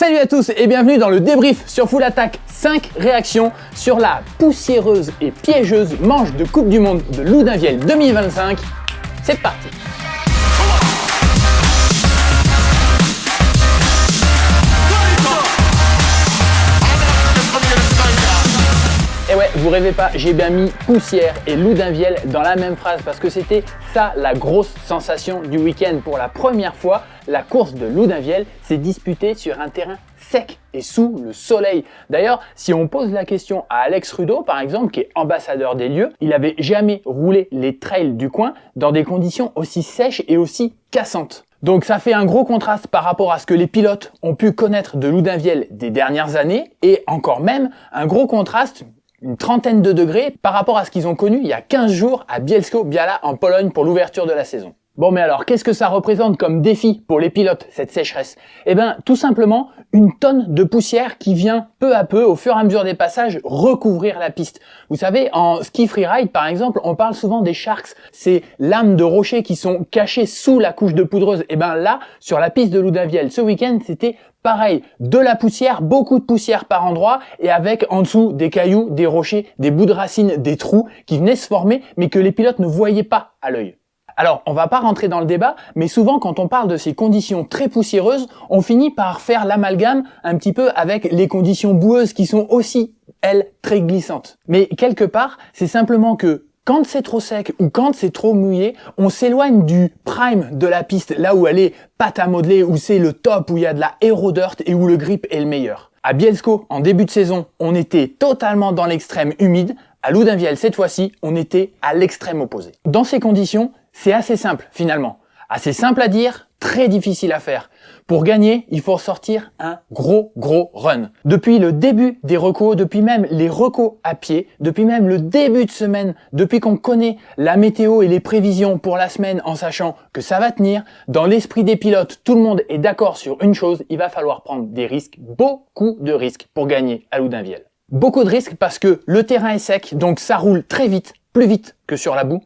Salut à tous et bienvenue dans le débrief sur Full Attack. 5 réactions sur la poussiéreuse et piégeuse manche de Coupe du Monde de Loudunvielle 2025. C'est parti. Et ouais, vous rêvez pas, j'ai bien mis poussière et Loudunvielle dans la même phrase parce que c'était ça la grosse sensation du week-end. Pour la première fois, la course de Loudunvielle s'est disputée sur un terrain sec et sous le soleil. D'ailleurs, si on pose la question à Alex Rudeau, par exemple, qui est ambassadeur des lieux, il n'avait jamais roulé les trails du coin dans des conditions aussi sèches et aussi cassantes. Donc ça fait un gros contraste par rapport à ce que les pilotes ont pu connaître de Loudunvielle des dernières années et encore même un gros contraste, une trentaine de degrés par rapport à ce qu'ils ont connu il y a 15 jours à Bielsko-Biała en Pologne pour l'ouverture de la saison. Bon mais alors, qu'est-ce que ça représente comme défi pour les pilotes, cette sécheresse? Eh ben, tout simplement, une tonne de poussière qui vient peu à peu, au fur et à mesure des passages, recouvrir la piste. Vous savez, en ski freeride, par exemple, on parle souvent des sharks, ces lames de rochers qui sont cachées sous la couche de poudreuse. Eh ben là, sur la piste de Loudunvielle, ce week-end, c'était pareil, de la poussière, beaucoup de poussière par endroit, et avec en dessous des cailloux, des rochers, des bouts de racines, des trous qui venaient se former, mais que les pilotes ne voyaient pas à l'œil. Alors, on va pas rentrer dans le débat, mais souvent quand on parle de ces conditions très poussiéreuses, on finit par faire l'amalgame un petit peu avec les conditions boueuses qui sont aussi, elles, très glissantes. Mais quelque part, c'est simplement que quand c'est trop sec ou quand c'est trop mouillé, on s'éloigne du prime de la piste, là où elle est pâte à modeler, où c'est le top, où il y a de la aérodirt et où le grip est le meilleur. À Bielsko, en début de saison, on était totalement dans l'extrême humide. À Loudunvielle, cette fois-ci, on était à l'extrême opposé. Dans ces conditions, c'est assez simple finalement. Assez simple à dire, très difficile à faire. Pour gagner, il faut sortir un gros run. Depuis le début des recos, depuis même les recos à pied, depuis même le début de semaine, depuis qu'on connaît la météo et les prévisions pour la semaine en sachant que ça va tenir, dans l'esprit des pilotes, tout le monde est d'accord sur une chose, il va falloir prendre des risques, beaucoup de risques pour gagner à Loudunvielle. Beaucoup de risques parce que le terrain est sec, donc ça roule très vite, plus vite que sur la boue.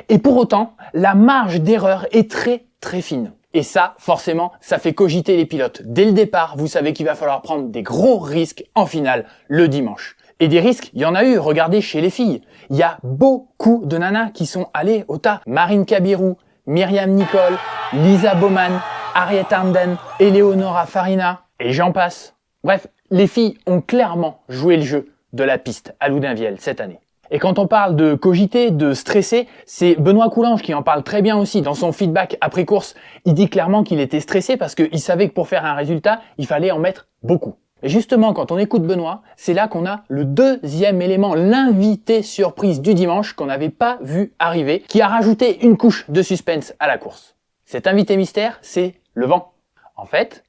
Et pour autant, la marge d'erreur est très fine. Et ça, forcément, ça fait cogiter les pilotes. Dès le départ, vous savez qu'il va falloir prendre des gros risques en finale le dimanche. Et des risques, il y en a eu, regardez chez les filles. Il y a beaucoup de nanas qui sont allées au tas. Marine Kabirou, Myriam Nicole, Lisa Bowman, Harriet Arnden, Eleonora Farina, et j'en passe. Bref, les filles ont clairement joué le jeu de la piste à Loudunvielle cette année. Et quand on parle de cogiter, de stresser, c'est Benoît Coulange qui en parle très bien aussi dans son feedback après course. Il dit clairement qu'il était stressé parce qu'il savait que pour faire un résultat, il fallait en mettre beaucoup. Et justement, quand on écoute Benoît, c'est là qu'on a le deuxième élément, l'invité surprise du dimanche qu'on n'avait pas vu arriver, qui a rajouté une couche de suspense à la course. Cet invité mystère, c'est le vent. En fait,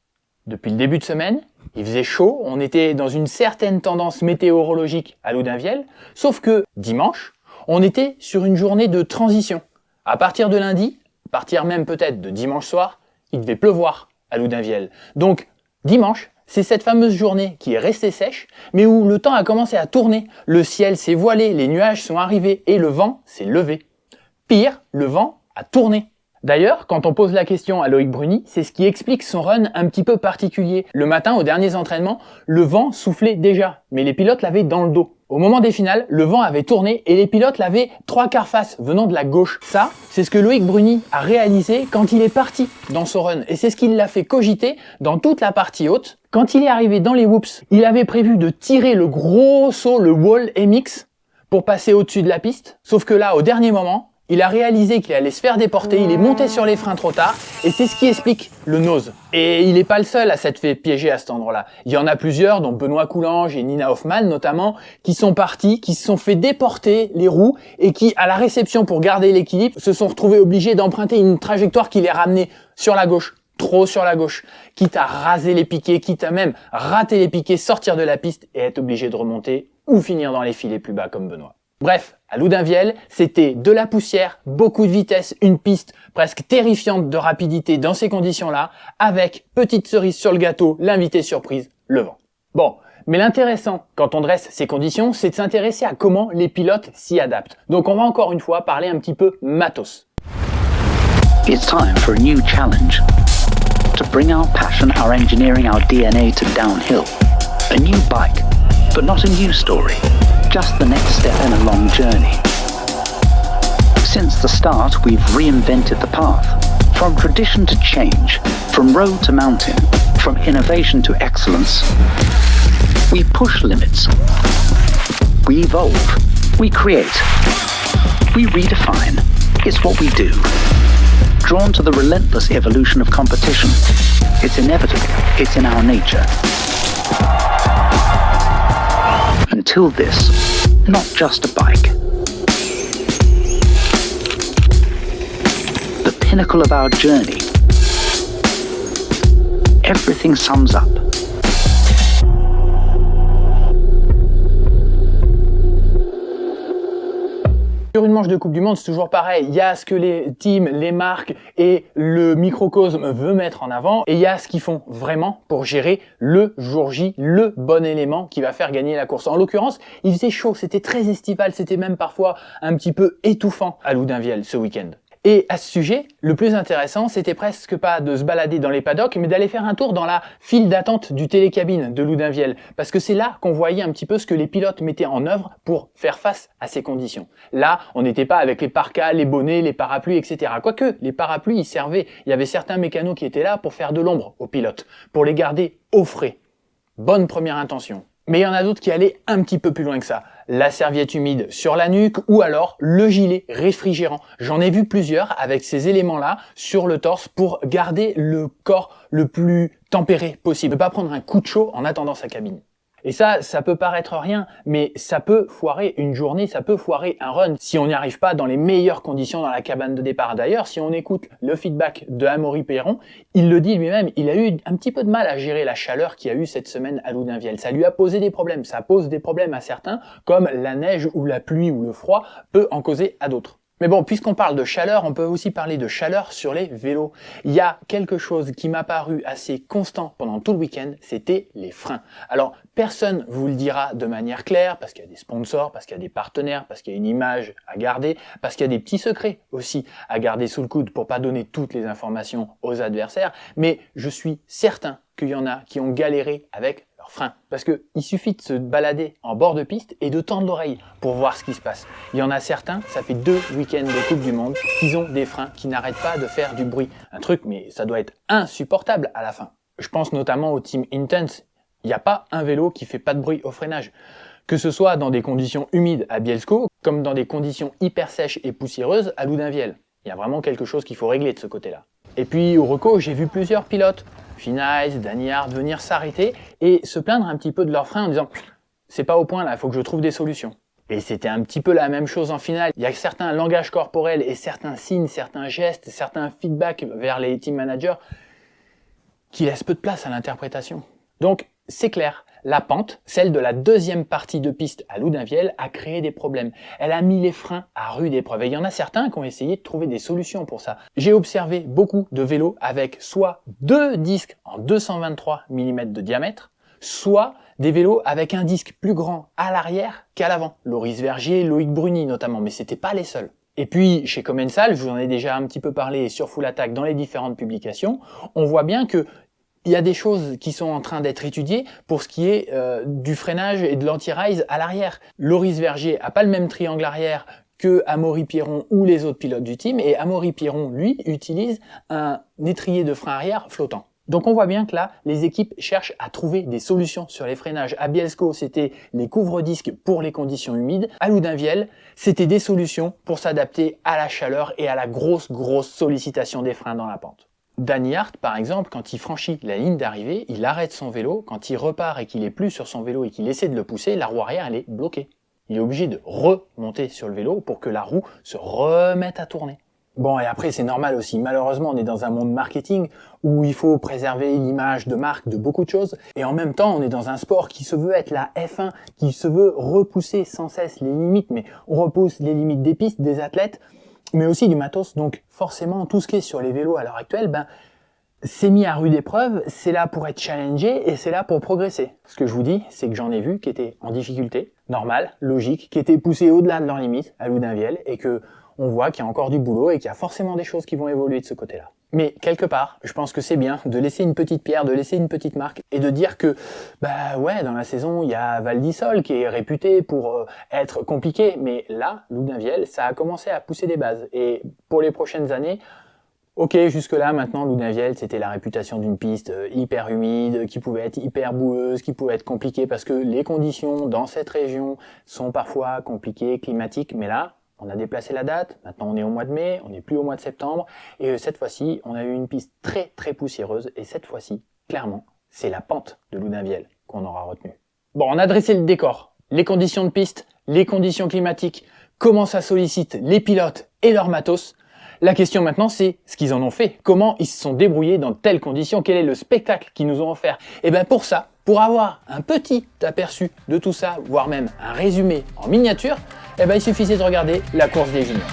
depuis le début de semaine, il faisait chaud, on était dans une certaine tendance météorologique à Loudunvielle, sauf que dimanche, on était sur une journée de transition. À partir de lundi, à partir même peut-être de dimanche soir, il devait pleuvoir à Loudunvielle. Donc dimanche, c'est cette fameuse journée qui est restée sèche, mais où le temps a commencé à tourner, le ciel s'est voilé, les nuages sont arrivés et le vent s'est levé. Pire, le vent a tourné. D'ailleurs, quand on pose la question à Loïc Bruni, c'est ce qui explique son run un petit peu particulier. Le matin, aux derniers entraînements, le vent soufflait déjà, mais les pilotes l'avaient dans le dos. Au moment des finales, le vent avait tourné et les pilotes l'avaient 3/4 face, venant de la gauche. Ça, c'est ce que Loïc Bruni a réalisé quand il est parti dans son run. Et c'est ce qui l'a fait cogiter dans toute la partie haute. Quand il est arrivé dans les whoops, il avait prévu de tirer le gros saut, le wall MX, pour passer au-dessus de la piste. Sauf que là, au dernier moment, il a réalisé qu'il allait se faire déporter, il est monté sur les freins trop tard, et c'est ce qui explique le nose. Et il n'est pas le seul à s'être fait piéger à cet endroit-là. Il y en a plusieurs, dont Benoît Coulange et Nina Hoffmann notamment, qui sont partis, qui se sont fait déporter les roues, et qui, à la réception pour garder l'équilibre, se sont retrouvés obligés d'emprunter une trajectoire qui les ramenait sur la gauche, trop sur la gauche, quitte à raser les piquets, quitte à même rater les piquets, sortir de la piste et être obligé de remonter, ou finir dans les filets plus bas comme Benoît. Bref, à Loudunvielle, c'était de la poussière, beaucoup de vitesse, une piste presque terrifiante de rapidité dans ces conditions-là, avec, petite cerise sur le gâteau, l'invité surprise, le vent. Bon, mais l'intéressant quand on dresse ces conditions, c'est de s'intéresser à comment les pilotes s'y adaptent. Donc on va encore une fois parler un petit peu matos. It's time for a new challenge. to bring our passion, our engineering, our DNA to downhill. A new bike, but not a new story, just the next step in a long journey. Since the start, we've reinvented the path. From tradition to change, from road to mountain, from innovation to excellence. We push limits. We evolve. We create. We redefine. It's what we do. Drawn to the relentless evolution of competition. It's inevitable. It's in our nature. Until this, not just a bike. The pinnacle of our journey. Everything sums up. Sur une manche de Coupe du Monde, c'est toujours pareil. Il y a ce que les teams, les marques et le microcosme veut mettre en avant et il y a ce qu'ils font vraiment pour gérer le jour J, le bon élément qui va faire gagner la course. En l'occurrence, il faisait chaud, c'était très estival, c'était même parfois un petit peu étouffant à Loudunvielle ce week-end. Et à ce sujet, le plus intéressant, c'était presque pas de se balader dans les paddocks, mais d'aller faire un tour dans la file d'attente du télécabine de Loudunvielle. Parce que c'est là qu'on voyait un petit peu ce que les pilotes mettaient en œuvre pour faire face à ces conditions. Là, on n'était pas avec les parkas, les bonnets, les parapluies, etc. Quoique, les parapluies, ils servaient. Il y avait certains mécanos qui étaient là pour faire de l'ombre aux pilotes, pour les garder au frais. Bonne première intention. Mais il y en a d'autres qui allaient un petit peu plus loin que ça. La serviette humide sur la nuque ou alors le gilet réfrigérant. J'en ai vu plusieurs avec ces éléments-là sur le torse pour garder le corps le plus tempéré possible. Ne pas prendre un coup de chaud en attendant sa cabine. Et ça peut paraître rien, mais ça peut foirer une journée, ça peut foirer un run si on n'y arrive pas dans les meilleures conditions dans la cabane de départ. D'ailleurs, si on écoute le feedback de Amaury Perron, il le dit lui-même, il a eu un petit peu de mal à gérer la chaleur qu'il y a eu cette semaine à Loudunvielle. Ça lui a posé des problèmes, ça pose des problèmes à certains, comme la neige ou la pluie ou le froid peut en causer à d'autres. Mais bon, puisqu'on parle de chaleur, on peut aussi parler de chaleur sur les vélos. Il y a quelque chose qui m'a paru assez constant pendant tout le week-end, c'était les freins. Alors, personne vous le dira de manière claire, parce qu'il y a des sponsors, parce qu'il y a des partenaires, parce qu'il y a une image à garder, parce qu'il y a des petits secrets aussi à garder sous le coude pour pas donner toutes les informations aux adversaires, mais je suis certain qu'il y en a qui ont galéré avec leurs freins. Parce que il suffit de se balader en bord de piste et de tendre l'oreille pour voir ce qui se passe. Il y en a certains, ça fait 2 week-ends de Coupe du Monde, qu'ils ont des freins qui n'arrêtent pas de faire du bruit. Un truc, mais ça doit être insupportable à la fin. Je pense notamment au Team Intense. Il n'y a pas un vélo qui fait pas de bruit au freinage. Que ce soit dans des conditions humides à Bielsko, comme dans des conditions hyper sèches et poussiéreuses à Loudunvielle. Il y a vraiment quelque chose qu'il faut régler de ce côté-là. Et puis au Reco, j'ai vu plusieurs pilotes, Finise, Danny Hart, venir s'arrêter et se plaindre un petit peu de leurs freins en disant « c'est pas au point là, il faut que je trouve des solutions ». Et c'était un petit peu la même chose en finale. Il y a certains langages corporels et certains signes, certains gestes, certains feedbacks vers les team managers qui laissent peu de place à l'interprétation. Donc c'est clair, la pente, celle de la deuxième partie de piste à Loudunvielle, a créé des problèmes. Elle a mis les freins à rude épreuve. Et il y en a certains qui ont essayé de trouver des solutions pour ça. J'ai observé beaucoup de vélos avec soit 2 disques en 223 mm de diamètre, soit des vélos avec un disque plus grand à l'arrière qu'à l'avant. Loris Vergier, Loïc Bruni notamment, mais c'était pas les seuls. Et puis, chez Commensal, je vous en ai déjà un petit peu parlé sur Full Attack dans les différentes publications, on voit bien que il y a des choses qui sont en train d'être étudiées pour ce qui est du freinage et de l'anti-rise à l'arrière. Loris Vergier a pas le même triangle arrière que Amaury Perron ou les autres pilotes du team, et Amaury Perron, lui, utilise un étrier de frein arrière flottant. Donc on voit bien que là, les équipes cherchent à trouver des solutions sur les freinages. À Bielsko, c'était les couvre-disques pour les conditions humides. À Loudunvielle, c'était des solutions pour s'adapter à la chaleur et à la grosse sollicitation des freins dans la pente. Danny Hart, par exemple, quand il franchit la ligne d'arrivée, il arrête son vélo. Quand il repart et qu'il est plus sur son vélo et qu'il essaie de le pousser, la roue arrière, elle est bloquée. Il est obligé de remonter sur le vélo pour que la roue se remette à tourner. Bon, et après, c'est normal aussi. Malheureusement, on est dans un monde marketing où il faut préserver l'image de marque de beaucoup de choses. Et en même temps, on est dans un sport qui se veut être la F1, qui se veut repousser sans cesse les limites. Mais on repousse les limites des pistes, des athlètes, mais aussi du matos. Donc forcément, tout ce qui est sur les vélos à l'heure actuelle, c'est mis à rude épreuve, c'est là pour être challengé et c'est là pour progresser. Ce que je vous dis, c'est que j'en ai vu qui étaient en difficulté, normal, logique, qui étaient poussés au-delà de leurs limites à Loudunvielle et que on voit qu'il y a encore du boulot et qu'il y a forcément des choses qui vont évoluer de ce côté-là. Mais quelque part, je pense que c'est bien de laisser une petite pierre, de laisser une petite marque et de dire que, dans la saison, il y a Val d'Isole qui est réputé pour être compliqué. Mais là, Loudunvielle, ça a commencé à pousser des bases. Et pour les prochaines années, ok, jusque-là, maintenant, Loudunvielle, c'était la réputation d'une piste hyper humide, qui pouvait être hyper boueuse, qui pouvait être compliquée parce que les conditions dans cette région sont parfois compliquées, climatiques. Mais là, on a déplacé la date, maintenant on est au mois de mai, on n'est plus au mois de septembre, et cette fois-ci, on a eu une piste très très poussiéreuse, et cette fois-ci, clairement, c'est la pente de Loudunvielle qu'on aura retenue. Bon, on a dressé le décor, les conditions de piste, les conditions climatiques, comment ça sollicite les pilotes et leur matos. La question maintenant, c'est ce qu'ils en ont fait, comment ils se sont débrouillés dans telles conditions, quel est le spectacle qu'ils nous ont offert. Et bien pour ça, pour avoir un petit aperçu de tout ça, voire même un résumé en miniature, il suffisait de regarder la course des juniors.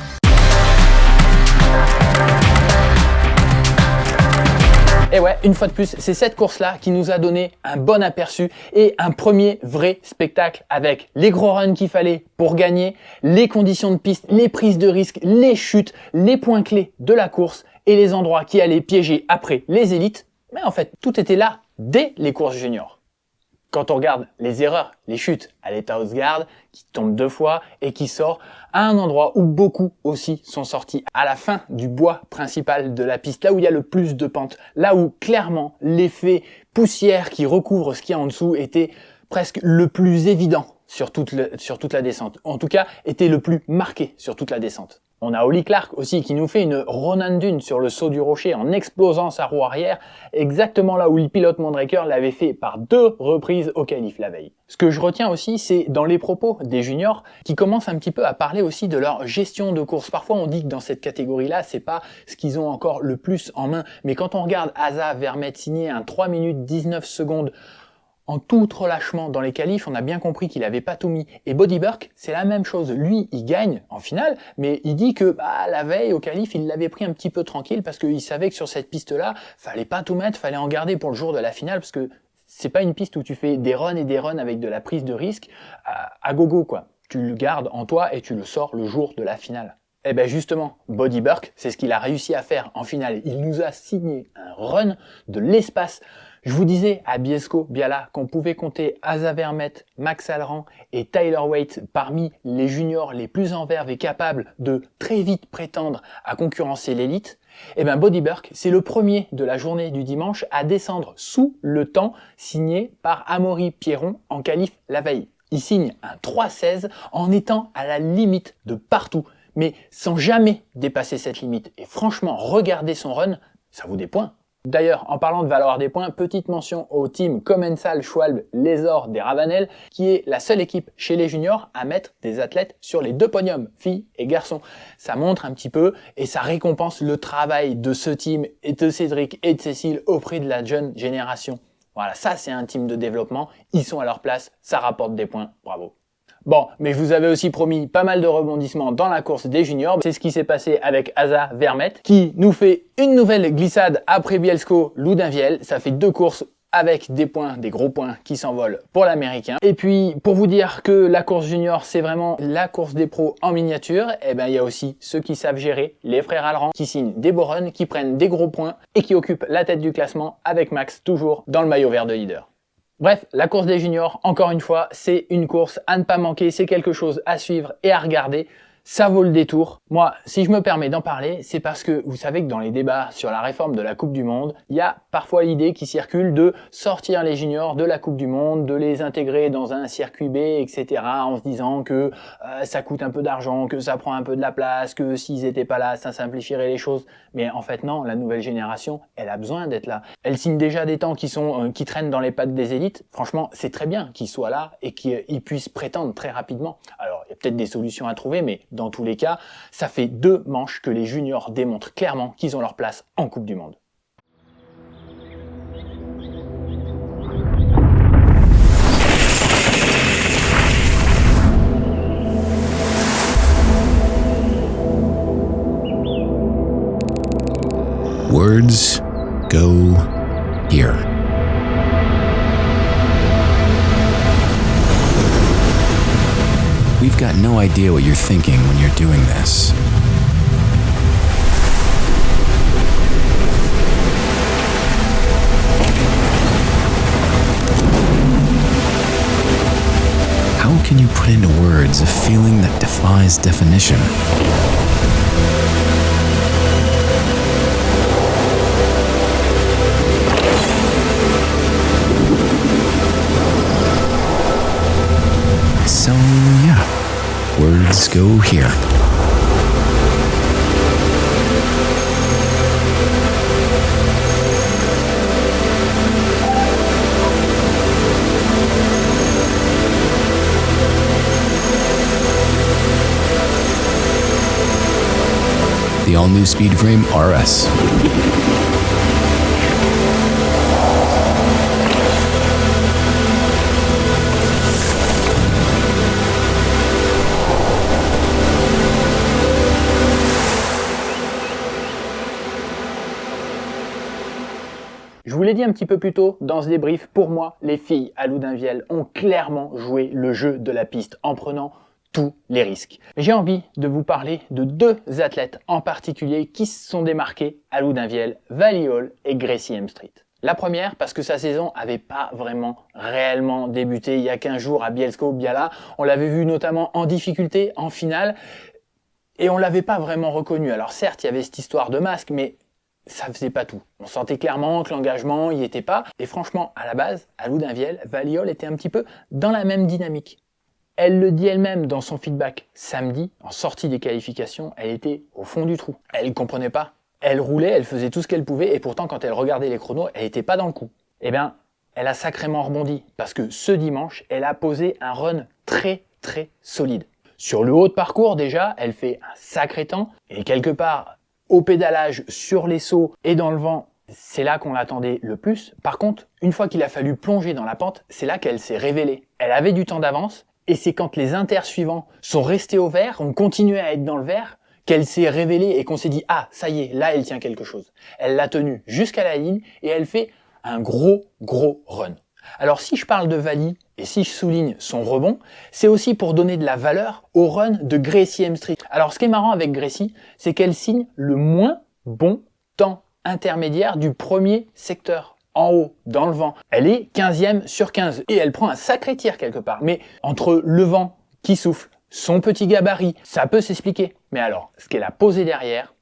Et ouais, une fois de plus, c'est cette course-là qui nous a donné un bon aperçu et un premier vrai spectacle avec les gros runs qu'il fallait pour gagner, les conditions de piste, les prises de risque, les chutes, les points clés de la course et les endroits qui allaient piéger après les élites. Mais en fait, tout était là dès les courses juniors. Quand on regarde les erreurs, les chutes à l'état Hausgaard, qui tombe 2 fois et qui sort à un endroit où beaucoup aussi sont sortis à la fin du bois principal de la piste, là où il y a le plus de pente, là où clairement l'effet poussière qui recouvre ce qu'il y a en dessous était presque le plus évident sur toute la descente. En tout cas, était le plus marqué sur toute la descente. On a Ollie Clark aussi qui nous fait une Ronan Dune sur le saut du rocher en explosant sa roue arrière, exactement là où le pilote Mondraker l'avait fait par 2 reprises au qualif la veille. Ce que je retiens aussi, c'est dans les propos des juniors qui commencent un petit peu à parler aussi de leur gestion de course. Parfois on dit que dans cette catégorie-là, c'est pas ce qu'ils ont encore le plus en main, mais quand on regarde Asa Vermette signer un 3 minutes 19 secondes en tout relâchement dans les qualifs, on a bien compris qu'il avait pas tout mis. Et Body Burke, c'est la même chose. Lui, il gagne en finale, mais il dit que la veille au qualif, il l'avait pris un petit peu tranquille parce qu'il savait que sur cette piste-là, fallait pas tout mettre, fallait en garder pour le jour de la finale parce que c'est pas une piste où tu fais des runs et des runs avec de la prise de risque à gogo, quoi. Tu le gardes en toi et tu le sors le jour de la finale. Eh ben justement, Body Burke, c'est ce qu'il a réussi à faire en finale. Il nous a signé un run de l'espace. Je vous disais à Biesco-Biala qu'on pouvait compter Asa Vermette, Max Alran et Tyler Waite parmi les juniors les plus en verve et capables de très vite prétendre à concurrencer l'élite. Eh ben Body Burke, c'est le premier de la journée du dimanche à descendre sous le temps signé par Amaury Pierron en qualif la veille. Il signe un 3-16 en étant à la limite de partout, mais sans jamais dépasser cette limite. Et franchement, regardez son run, ça vaut des points. D'ailleurs, en parlant de valoir des points, petite mention au team Commensal Schwalbe Lesor des Ravanel, qui est la seule équipe chez les juniors à mettre des athlètes sur les 2 podiums, filles et garçons. Ça montre un petit peu et ça récompense le travail de ce team et de Cédric et de Cécile auprès de la jeune génération. Voilà, ça c'est un team de développement, ils sont à leur place, ça rapporte des points, bravo. Bon, mais je vous avais aussi promis pas mal de rebondissements dans la course des juniors. C'est ce qui s'est passé avec Asa Vermette, qui nous fait une nouvelle glissade après Bielsko-Loudunvielle. Ça fait 2 courses avec des points, des gros points qui s'envolent pour l'américain. Et puis, pour vous dire que la course junior, c'est vraiment la course des pros en miniature, eh ben, il y a aussi ceux qui savent gérer, les frères Alran, qui signent des beaux runs, qui prennent des gros points et qui occupent la tête du classement avec Max, toujours dans le maillot vert de leader. Bref, la course des juniors, encore une fois, c'est une course à ne pas manquer, c'est quelque chose à suivre et à regarder. Ça vaut le détour. Moi, si je me permets d'en parler, c'est parce que vous savez que dans les débats sur la réforme de la Coupe du Monde, il y a parfois l'idée qui circule de sortir les juniors de la Coupe du Monde, de les intégrer dans un circuit B, etc. en se disant que ça coûte un peu d'argent, que ça prend un peu de la place, que s'ils étaient pas là, ça simplifierait les choses. Mais en fait non, la nouvelle génération, elle a besoin d'être là. Elle signe déjà des temps qui traînent dans les pattes des élites. Franchement, c'est très bien qu'ils soient là et qu'ils puissent prétendre très rapidement. Alors, il y a peut-être des solutions à trouver, mais dans tous les cas, ça fait 2 manches que les juniors démontrent clairement qu'ils ont leur place en Coupe du Monde. Words go here. We've got no idea what you're thinking when you're doing this. can you put into words a feeling that defies definition? So, yeah, words go here. The all-new Speedframe RS. Je vous l'ai dit un petit peu plus tôt dans ce débrief, pour moi, les filles à Loudunvielle ont clairement joué le jeu de la piste en prenant tous les risques. J'ai envie de vous parler de deux athlètes en particulier qui se sont démarqués à Loudunvielle, Vali Hall et Gracie M Street. La première parce que sa saison avait pas vraiment réellement débuté il y a 15 jours à Bielsko-Biała. On l'avait vu notamment en difficulté en finale et on l'avait pas vraiment reconnu. Alors certes, il y avait cette histoire de masque, mais ça faisait pas tout. On sentait clairement que l'engagement y était pas. Et franchement, à la base, à Loudunvielle, Vali Hall était un petit peu dans la même dynamique. Elle le dit elle-même dans son feedback samedi, en sortie des qualifications, elle était au fond du trou. Elle ne comprenait pas. Elle roulait, elle faisait tout ce qu'elle pouvait, et pourtant quand elle regardait les chronos, elle n'était pas dans le coup. Eh bien, elle a sacrément rebondi, parce que ce dimanche, elle a posé un run très solide. Sur le haut de parcours déjà, elle fait un sacré temps, et quelque part, au pédalage, sur les sauts et dans le vent, c'est là qu'on l'attendait le plus. Par contre, une fois qu'il a fallu plonger dans la pente, c'est là qu'elle s'est révélée. Elle avait du temps d'avance, et c'est quand les inters suivants sont restés au vert, ont continué à être dans le vert, qu'elle s'est révélée et qu'on s'est dit « Ah, ça y est, là elle tient quelque chose ». Elle l'a tenue jusqu'à la ligne et elle fait un gros run. Alors si je parle de Vali et si je souligne son rebond, c'est aussi pour donner de la valeur au run de Gracie M Street. Alors ce qui est marrant avec Gracie, c'est qu'elle signe le moins bon temps intermédiaire du premier secteur. En haut, dans le vent. Elle est 15e sur 15 et elle prend un sacré tir quelque part. Mais entre le vent qui souffle, son petit gabarit, ça peut s'expliquer. Mais alors, ce qu'elle a posé derrière,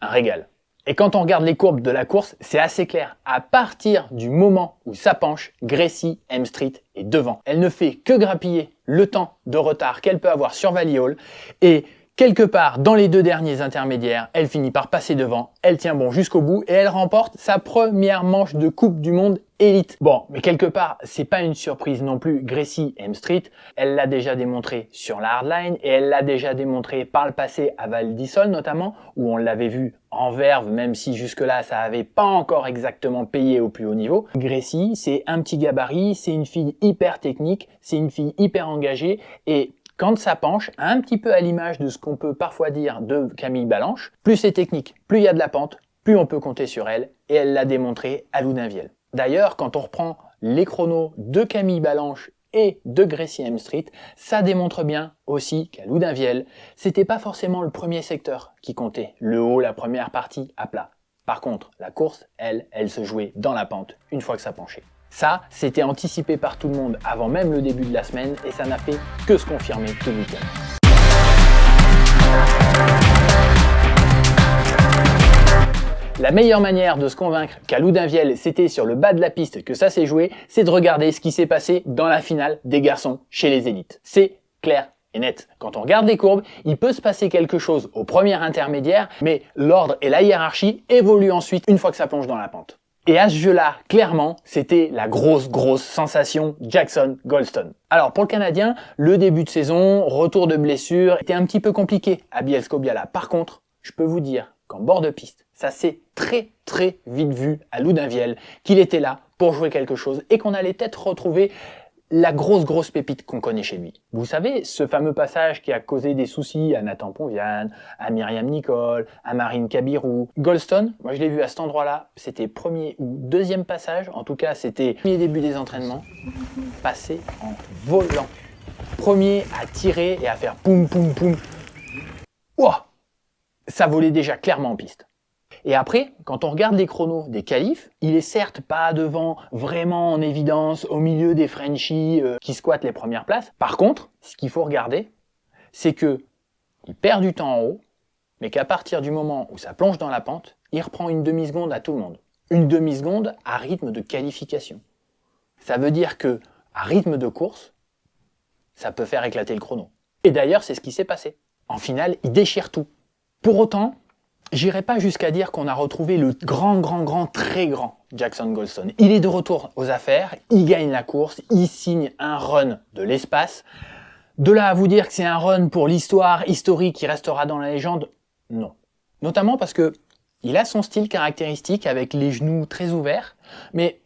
un régal. Et quand on regarde les courbes de la course, c'est assez clair. À partir du moment où ça penche, Gracie M Street est devant. Elle ne fait que grappiller le temps de retard qu'elle peut avoir sur Vali Hall et quelque part, dans les deux derniers intermédiaires, elle finit par passer devant, elle tient bon jusqu'au bout et elle remporte sa première manche de Coupe du Monde élite. Bon, mais quelque part, c'est pas une surprise non plus. Gracie M Street, elle l'a déjà démontré sur la hardline et elle l'a déjà démontré par le passé à Val d'Isole notamment, où on l'avait vu en verve, même si jusque-là, ça avait pas encore exactement payé au plus haut niveau. Gracie, c'est un petit gabarit, c'est une fille hyper technique, c'est une fille hyper engagée et quand ça penche, un petit peu à l'image de ce qu'on peut parfois dire de Camille Balanche, plus c'est technique, plus il y a de la pente, plus on peut compter sur elle, et elle l'a démontré à Loudunvielle. D'ailleurs, quand on reprend les chronos de Camille Balanche et de Gracie M Street, ça démontre bien aussi qu'à Loudunvielle, c'était pas forcément le premier secteur qui comptait, le haut, la première partie à plat. Par contre, la course, elle se jouait dans la pente une fois que ça penchait. Ça, c'était anticipé par tout le monde avant même le début de la semaine et ça n'a fait que se confirmer tout le week-end. La meilleure manière de se convaincre qu'à Loudunvielle c'était sur le bas de la piste que ça s'est joué, c'est de regarder ce qui s'est passé dans la finale des garçons chez les élites. C'est clair et net. Quand on regarde les courbes, il peut se passer quelque chose au premier intermédiaire, mais l'ordre et la hiérarchie évoluent ensuite une fois que ça plonge dans la pente. Et à ce jeu-là, clairement, c'était la grosse sensation Jackson-Goldstone. Alors pour le Canadien, le début de saison, retour de blessure, était un petit peu compliqué à Bielsko-Biała. Par contre, je peux vous dire qu'en bord de piste, ça s'est très vite vu à Loudunvielle qu'il était là pour jouer quelque chose et qu'on allait peut-être retrouver la grosse pépite qu'on connaît chez lui. Vous savez, ce fameux passage qui a causé des soucis à Nathan Ponviane, à Myriam Nicole, à Marine Kabirou. Goldstone, moi je l'ai vu à cet endroit-là, c'était premier ou deuxième passage, en tout cas c'était premier début des entraînements, passé en volant. Premier à tirer et à faire poum. Ouah, ça volait déjà clairement en piste. Et après, quand on regarde les chronos des qualifs, il est certes pas devant vraiment en évidence au milieu des Frenchies qui squattent les premières places. Par contre, ce qu'il faut regarder, c'est que il perd du temps en haut, mais qu'à partir du moment où ça plonge dans la pente, il reprend une demi-seconde à tout le monde. Une demi-seconde à rythme de qualification. Ça veut dire que à rythme de course, ça peut faire éclater le chrono. Et d'ailleurs, c'est ce qui s'est passé. En finale, il déchire tout. Pour autant, j'irai pas jusqu'à dire qu'on a retrouvé le très grand Jackson Goldstone. Il est de retour aux affaires, il gagne la course, il signe un run de l'espace. De là à vous dire que c'est un run pour l'histoire historique qui restera dans la légende, non. Notamment parce que il a son style caractéristique avec les genoux très ouverts, mais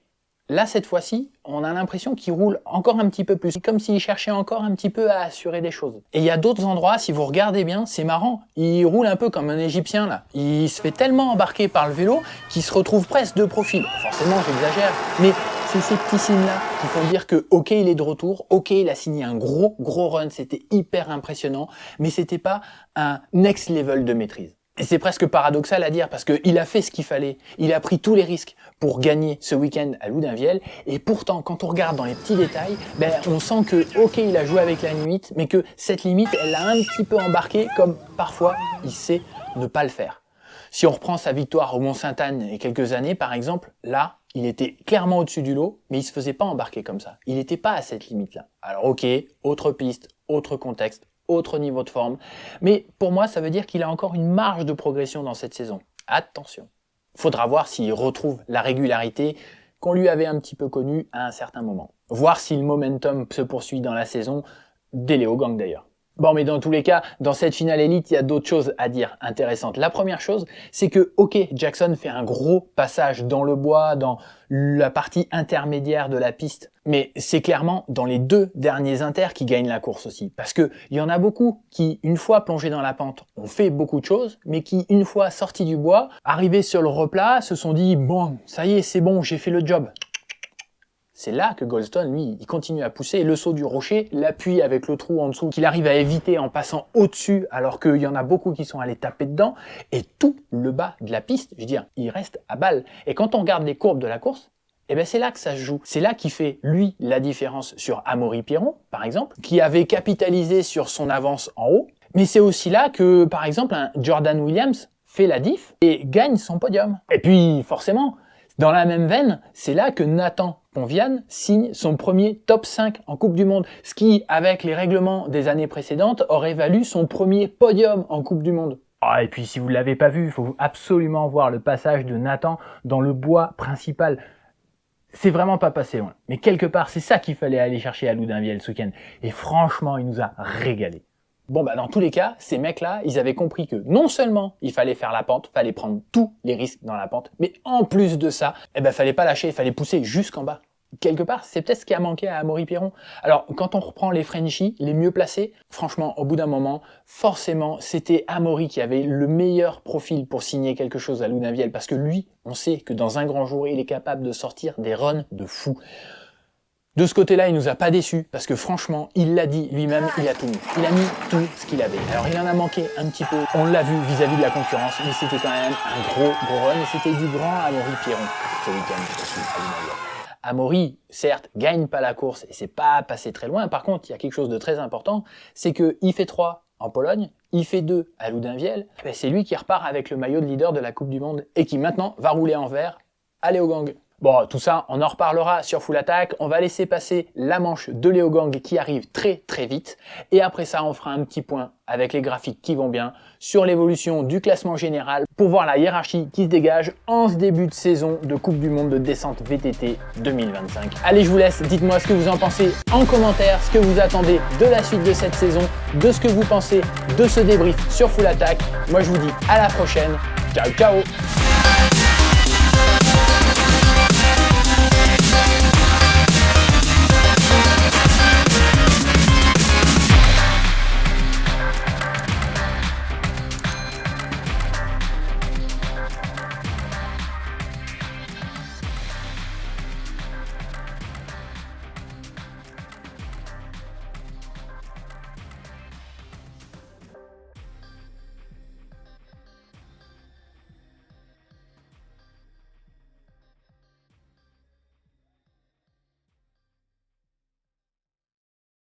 là, cette fois-ci, on a l'impression qu'il roule encore un petit peu plus, comme s'il cherchait encore un petit peu à assurer des choses. Et il y a d'autres endroits, si vous regardez bien, c'est marrant, il roule un peu comme un Égyptien là. Il se fait tellement embarquer par le vélo qu'il se retrouve presque de profil. Forcément, j'exagère, mais c'est ces petits signes-là qui font dire que, ok, il est de retour, ok, il a signé un gros run, c'était hyper impressionnant, mais c'était pas un next level de maîtrise. Et c'est presque paradoxal à dire parce qu'il a fait ce qu'il fallait, il a pris tous les risques pour gagner ce week-end à Loudunvielle et pourtant quand on regarde dans les petits détails, on sent que ok il a joué avec la limite mais que cette limite elle l'a un petit peu embarqué comme parfois il sait ne pas le faire. Si on reprend sa victoire au Mont-Sainte-Anne il y a quelques années par exemple, là il était clairement au-dessus du lot mais il se faisait pas embarquer comme ça, il n'était pas à cette limite là. Alors ok, autre piste, autre contexte, autre niveau de forme. Mais pour moi, ça veut dire qu'il a encore une marge de progression dans cette saison. Attention. Faudra voir s'il retrouve la régularité qu'on lui avait un petit peu connue à un certain moment. Voir si le momentum se poursuit dans la saison, des Leogang d'ailleurs. Bon, mais dans tous les cas, dans cette finale élite, il y a d'autres choses à dire intéressantes. La première chose, c'est que, ok, Jackson fait un gros passage dans le bois, dans la partie intermédiaire de la piste. Mais c'est clairement dans les deux derniers inters qui gagnent la course aussi. Parce que il y en a beaucoup qui, une fois plongés dans la pente, ont fait beaucoup de choses, mais qui, une fois sortis du bois, arrivés sur le replat, se sont dit, bon, ça y est, c'est bon, j'ai fait le job. C'est là que Goldstone, lui, il continue à pousser. Le saut du rocher, l'appui avec le trou en dessous qu'il arrive à éviter en passant au-dessus alors qu'il y en a beaucoup qui sont allés taper dedans. Et tout le bas de la piste, je veux dire, il reste à balle. Et quand on regarde les courbes de la course, c'est là que ça se joue. C'est là qu'il fait, lui, la différence sur Amaury Pierron, par exemple, qui avait capitalisé sur son avance en haut. Mais c'est aussi là que, par exemple, un Jordan Williams fait la diff et gagne son podium. Et puis, forcément, dans la même veine, c'est là que Nathan Ponvian signe son premier top 5 en Coupe du Monde, ce qui, avec les règlements des années précédentes, aurait valu son premier podium en Coupe du Monde. Et puis si vous ne l'avez pas vu, il faut absolument voir le passage de Nathan dans le bois principal. C'est vraiment pas passé loin. Mais quelque part, c'est ça qu'il fallait aller chercher à Loudunvielle ce week-end. Et franchement, il nous a régalé. Bon, dans tous les cas, ces mecs-là, ils avaient compris que non seulement il fallait faire la pente, fallait prendre tous les risques dans la pente, mais en plus de ça, fallait pas lâcher, il fallait pousser jusqu'en bas. Quelque part, c'est peut-être ce qui a manqué à Amaury Pierron. Alors, quand on reprend les Frenchies, les mieux placés, franchement, au bout d'un moment, forcément, c'était Amaury qui avait le meilleur profil pour signer quelque chose à Loudunvielle, parce que lui, on sait que dans un grand jour, il est capable de sortir des runs de fou. De ce côté-là, il nous a pas déçus, parce que franchement, il l'a dit lui-même, il a tout mis. Il a mis tout ce qu'il avait. Alors, il en a manqué un petit peu, on l'a vu vis-à-vis de la concurrence, mais c'était quand même un gros run, et c'était du grand Amaury Pierron ce week-end aussi à Loudunvielle. Amaury, certes, gagne pas la course, et c'est pas passé très loin. Par contre, il y a quelque chose de très important, c'est que il fait 3 en Pologne, il fait 2 à Loudunvielle, c'est lui qui repart avec le maillot de leader de la Coupe du Monde, et qui maintenant va rouler en vert à Leogang. Bon, tout ça, on en reparlera sur Full Attack. On va laisser passer la manche de Leogang qui arrive très vite. Et après ça, on fera un petit point avec les graphiques qui vont bien sur l'évolution du classement général pour voir la hiérarchie qui se dégage en ce début de saison de Coupe du Monde de descente VTT 2025. Allez, je vous laisse. Dites-moi ce que vous en pensez en commentaire, ce que vous attendez de la suite de cette saison, de ce que vous pensez de ce débrief sur Full Attack. Moi, je vous dis à la prochaine. Ciao, ciao!